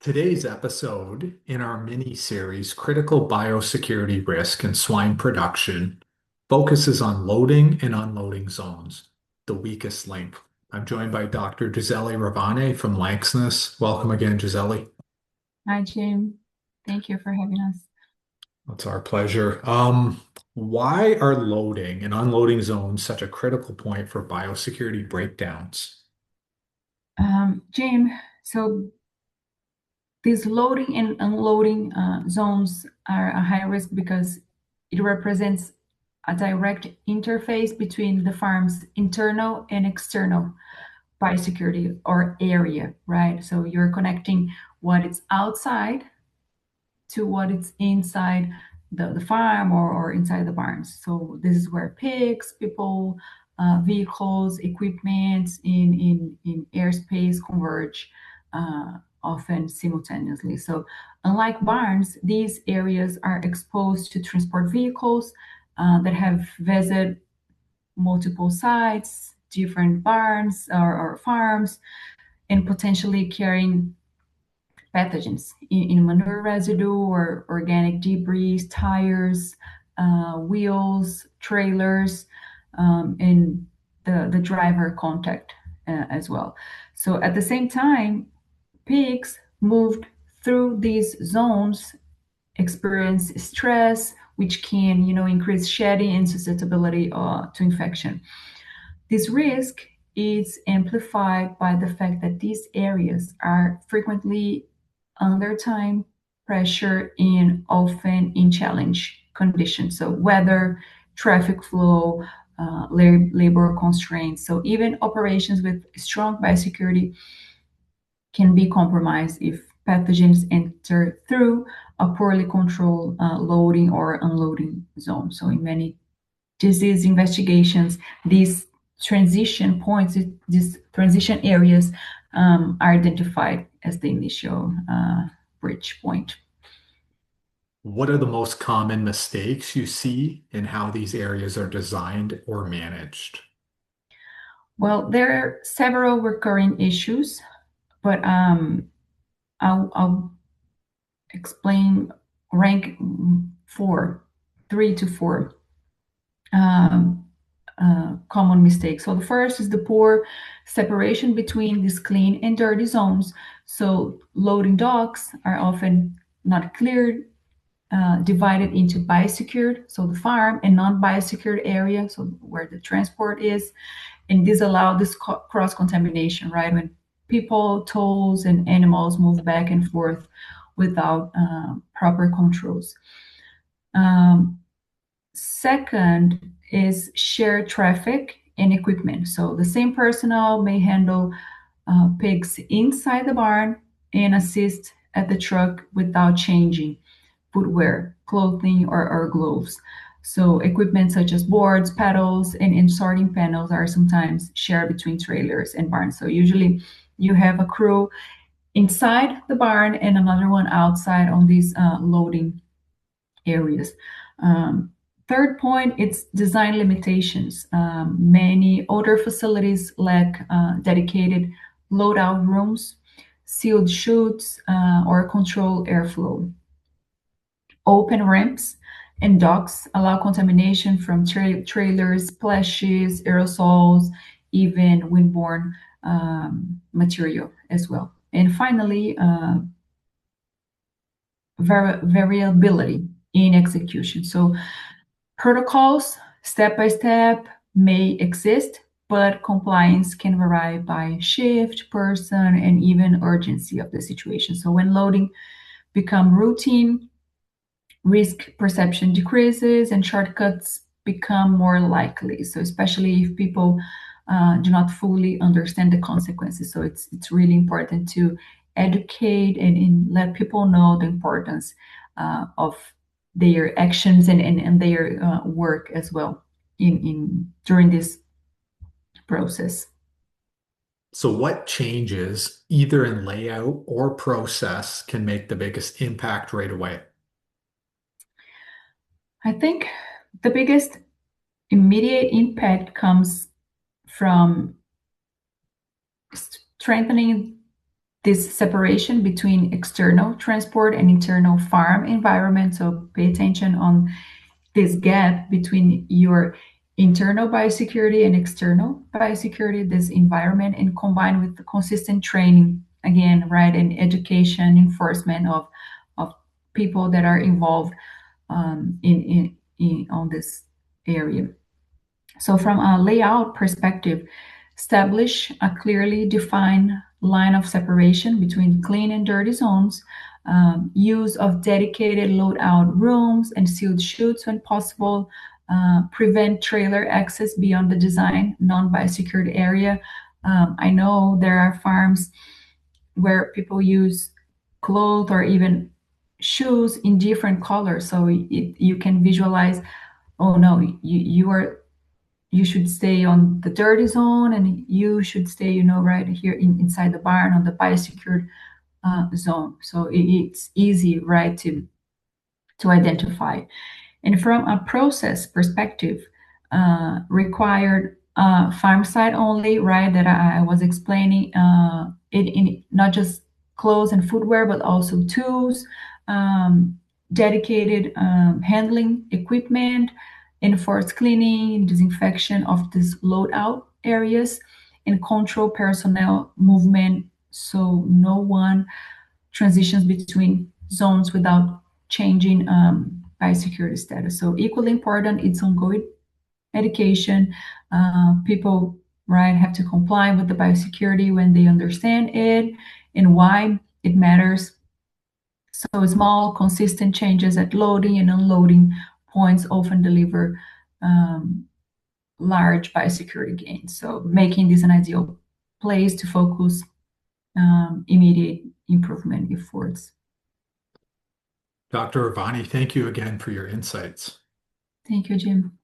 Today's episode in our mini series, Critical Biosecurity Risk in Swine Production, focuses on loading and unloading zones, the weakest link. I'm joined by Dr. Gisele Ravagnani from Lanxess. Welcome again, Gisele. Hi, Jim. Thank you for having us. It's our pleasure. Why are loading and unloading zones such a critical point for biosecurity breakdowns? Jim, so these loading and unloading zones are a high risk because it represents a direct interface between the farm's internal and external biosecurity or area, right? So you're connecting what is outside to what is inside the farm or inside the barns. So this is where pigs, people, vehicles, equipment in airspace converge often simultaneously. So unlike barns, these areas are exposed to transport vehicles that have visited multiple sites, different barns or farms, and potentially carrying pathogens in manure residue or organic debris, tires, wheels, trailers, and the driver contact as well. So at the same time, pigs moved through these zones experience stress, which can, increase shedding and susceptibility to infection. This risk is amplified by the fact that these areas are frequently under time pressure and often in challenge conditions. So weather, traffic flow, labor constraints. So even operations with strong biosecurity can be compromised if pathogens enter through a poorly controlled loading or unloading zone. So in many disease investigations, these transition points, these transition areas are identified as the initial bridge point. What are the most common mistakes you see in how these areas are designed or managed? Well, there are several recurring issues, but I'll explain rank four, three to four um, common mistakes. So the first is the poor separation between these clean and dirty zones. So loading docks are often not cleared, divided into biosecured, so the farm, and non-biosecured area, so where the transport is. And this allow this cross-contamination, right? When people, tools, and animals move back and forth without proper controls. Um, Second is shared traffic and equipment. So the same personnel may handle pigs inside the barn and assist at the truck without changing footwear, clothing, or gloves. So equipment such as boards, pedals, and sorting panels are sometimes shared between trailers and barns. So usually you have a crew inside the barn and another one outside on these loading areas. Um, Third point, it's design limitations. Many older facilities lack dedicated loadout rooms, sealed chutes, or control airflow. Open ramps and docks allow contamination from trailers, splashes, aerosols, even windborne material as well. And finally, variability in execution. So protocols, step by step, may exist, but compliance can vary by shift, person, and even urgency of the situation. So when loading become routine, risk perception decreases and shortcuts become more likely. So especially if people do not fully understand the consequences. So it's really important to educate and let people know the importance of their actions and their work as well in during this process. So, what changes, either in layout or process, can make the biggest impact right away? I think the biggest immediate impact comes from strengthening this separation between external transport and internal farm environment. So pay attention on this gap between your internal biosecurity and external biosecurity, this environment, and combined with the consistent training again, right, and education, enforcement of people that are involved in on this area. So from a layout perspective, establish a clearly defined line of separation between clean and dirty zones, use of dedicated loadout rooms and sealed chutes when possible, prevent trailer access beyond the design non-biosecured area. I know there are farms where people use clothes or even shoes in different colors, so you can visualize, oh no, you should stay on the dirty zone and you should stay, right here inside the barn on the biosecured zone. So it's easy, right, to identify. And from a process perspective, required farm side only, right, that I was explaining, it in not just clothes and footwear, but also tools, dedicated handling equipment, enforced cleaning, disinfection of these loadout areas, and control personnel movement so no one transitions between zones without changing biosecurity status. So equally important, it's ongoing education. People, right, have to comply with the biosecurity when they understand it and why it matters. So small, consistent changes at loading and unloading points often deliver large biosecurity gains. So making this an ideal place to focus immediate improvement efforts. Dr. Ravani, thank you again for your insights. Thank you, Jim.